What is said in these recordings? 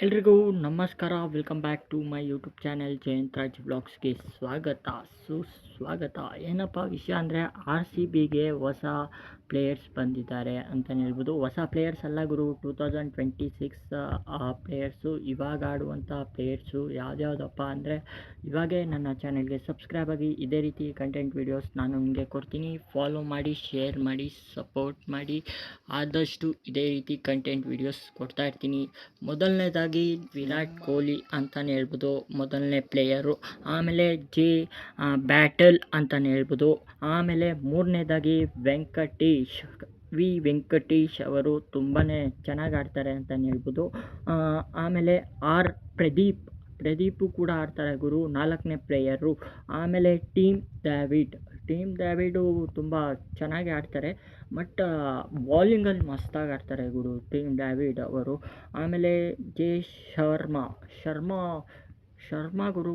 ಎಲ್ರಿಗೂ ನಮಸ್ಕಾರ. Welcome back to my YouTube channel Jayanth Raj ಬ್ಲಾಗ್ಸ್ಗೆ ಸುಸ್ವಾಗತ. ಏನಪ್ಪ ವಿಷಯ ಅಂದರೆ RCBಗೆ ಹೊಸ ಪ್ಲೇಯರ್ಸ್ ಬಂದಿದ್ದಾರೆ ಅಂತಲೇ ಹೇಳ್ಬೋದು. ಹೊಸ ಪ್ಲೇಯರ್ಸ್ ಅಲ್ಲ ಗುರು, 2026 ಪ್ಲೇಯರ್ಸು. ಇವಾಗ ಆಡುವಂಥ ಪ್ಲೇಯರ್ಸು ಯಾವುದ್ಯಾವುದಪ್ಪ ಅಂದರೆ, ಇವಾಗೇ ನನ್ನ ಚಾನೆಲ್ಗೆ ಸಬ್ಸ್ಕ್ರೈಬ್ ಆಗಿ. ಇದೇ ರೀತಿ ಕಂಟೆಂಟ್ ವೀಡಿಯೋಸ್ ನಾನು ನಿಮಗೆ ಕೊಡ್ತೀನಿ. ಫಾಲೋ ಮಾಡಿ, ಶೇರ್ ಮಾಡಿ, ಸಪೋರ್ಟ್ ಮಾಡಿ. ಆದಷ್ಟು ಇದೇ ರೀತಿ ಕಂಟೆಂಟ್ ವೀಡಿಯೋಸ್ ಕೊಡ್ತಾ ಇರ್ತೀನಿ. ಮೊದಲನೇದಾಗಿ ವಿರಾಟ್ ಕೊಹ್ಲಿ ಅಂತಲೇ ಹೇಳ್ಬೋದು, ಮೊದಲನೇ ಪ್ಲೇಯರು. ಆಮೇಲೆ ಬ್ಯಾಟಲ್ ಅಂತಲೇ ಹೇಳ್ಬೋದು. ಆಮೇಲೆ ಮೂರನೇದಾಗಿ ವೆಂಕಟೇಶ್ ಅವರು ತುಂಬಾ ಚೆನ್ನಾಗಿ ಆಡ್ತಾರೆ ಅಂತಲೇ ಹೇಳ್ಬೋದು. ಆಮೇಲೆ ಪ್ರದೀಪು ಕೂಡ ಆಡ್ತಾರೆ ಗುರು, ನಾಲ್ಕನೇ ಪ್ಲೇಯರು. ಆಮೇಲೆ ಟೀಮ್ ದ್ರಾವಿಡು ತುಂಬ ಚೆನ್ನಾಗಿ ಆಡ್ತಾರೆ, ಬಟ್ ಬಾಲಿಂಗಲ್ಲಿ ಮಸ್ತಾಗಿ ಆಡ್ತಾರೆ ಗುರು ಟೀಮ್ ದ್ರಾವಿಡ್ ಅವರು. ಆಮೇಲೆ ಶರ್ಮಾ ಗುರು,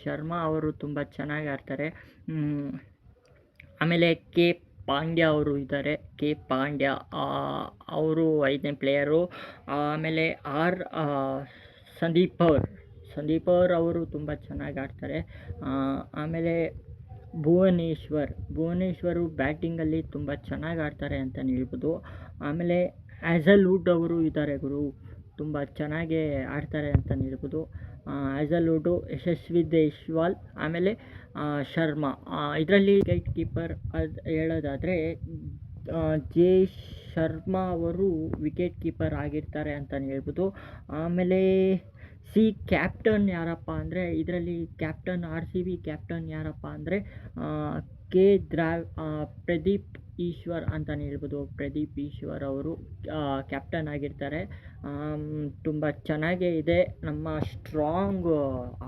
ಶರ್ಮಾ ಅವರು ತುಂಬ ಚೆನ್ನಾಗಿ ಆಡ್ತಾರೆ. ಆಮೇಲೆ ಪಾಂಡ್ಯ ಅವರು ಇದ್ದಾರೆ, ಪಾಂಡ್ಯ ಅವರು 5ನೇ ಪ್ಲೇಯರು. ಆಮೇಲೆ ಸಂದೀಪ್ ಅವರು ತುಂಬ ಚೆನ್ನಾಗಿ ಆಡ್ತಾರೆ. ಆಮೇಲೆ ಭುವನೇಶ್ವರು ಬ್ಯಾಟಿಂಗಲ್ಲಿ ತುಂಬ ಚೆನ್ನಾಗಿ ಆಡ್ತಾರೆ ಅಂತಲೇ ಹೇಳ್ಬೋದು. ಆಮೇಲೆ ಹ್ಯಾಸಲ್ವುಡ್ ಅವರು ಇದ್ದಾರೆ ಗುರು, ತುಂಬ ಚೆನ್ನಾಗೇ ಆಡ್ತಾರೆ ಅಂತಲೇ ಹೇಳ್ಬೋದು. ಹ್ಯಾಸಲ್ವುಡ್ಡು, ಯಶಸ್ವಿ ಜೈಸ್ವಾಲ್, ಆಮೇಲೆ ಶರ್ಮಾ. ಇದರಲ್ಲಿ ವಿಕೆಟ್ ಕೀಪರ್ ಅದು ಹೇಳೋದಾದರೆ ಶರ್ಮಾ ಅವರು ವಿಕೆಟ್ ಕೀಪರ್ ಆಗಿರ್ತಾರೆ ಅಂತಲೇ ಹೇಳ್ಬೋದು. ಆಮೇಲೆ ಕ್ಯಾಪ್ಟನ್ ಯಾರಪ್ಪ ಅಂದರೆ, ಇದರಲ್ಲಿ RCB ಕ್ಯಾಪ್ಟನ್ ಯಾರಪ್ಪ ಅಂದರೆ ಪ್ರದೀಪ್ ಈಶ್ವರ್ ಅಂತಲೇ ಹೇಳ್ಬೋದು. ಪ್ರದೀಪ್ ಈಶ್ವರ್ ಅವರು ಕ್ಯಾಪ್ಟನ್ ಆಗಿರ್ತಾರೆ. ತುಂಬ ಚೆನ್ನಾಗೇ ಇದೆ ನಮ್ಮ ಸ್ಟ್ರಾಂಗ್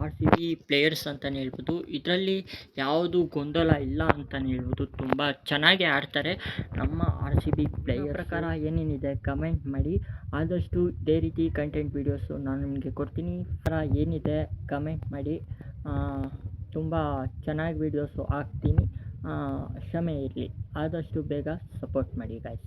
RCB ಪ್ಲೇಯರ್ಸ್ ಅಂತಲೇ ಹೇಳ್ಬೋದು. ಇದರಲ್ಲಿ ಯಾವುದು ಗೊಂದಲ ಇಲ್ಲ ಅಂತಲೇ ಹೇಳ್ಬೋದು, ತುಂಬ ಚೆನ್ನಾಗೇ ಆಡ್ತಾರೆ ನಮ್ಮ RCB ಪ್ಲೇಯರ್. ಪ್ರಕಾರ ಏನೇನಿದೆ ಕಮೆಂಟ್ ಮಾಡಿ. ಆದಷ್ಟು ಇದೇ ರೀತಿ ಕಂಟೆಂಟ್ ವೀಡಿಯೋಸು ನಾನು ನಿಮಗೆ ಕೊಡ್ತೀನಿ. ಏನಿದೆ ಕಮೆಂಟ್ ಮಾಡಿ, ತುಂಬ ಚೆನ್ನಾಗಿ ವೀಡಿಯೋಸು ಹಾಕ್ತೀನಿ. ಕ್ಷಮೆ ಇರಲಿ. ಆದಷ್ಟು ಬೇಗ ಸಪೋರ್ಟ್ ಮಾಡಿ ಗಾಯ್ಸ್.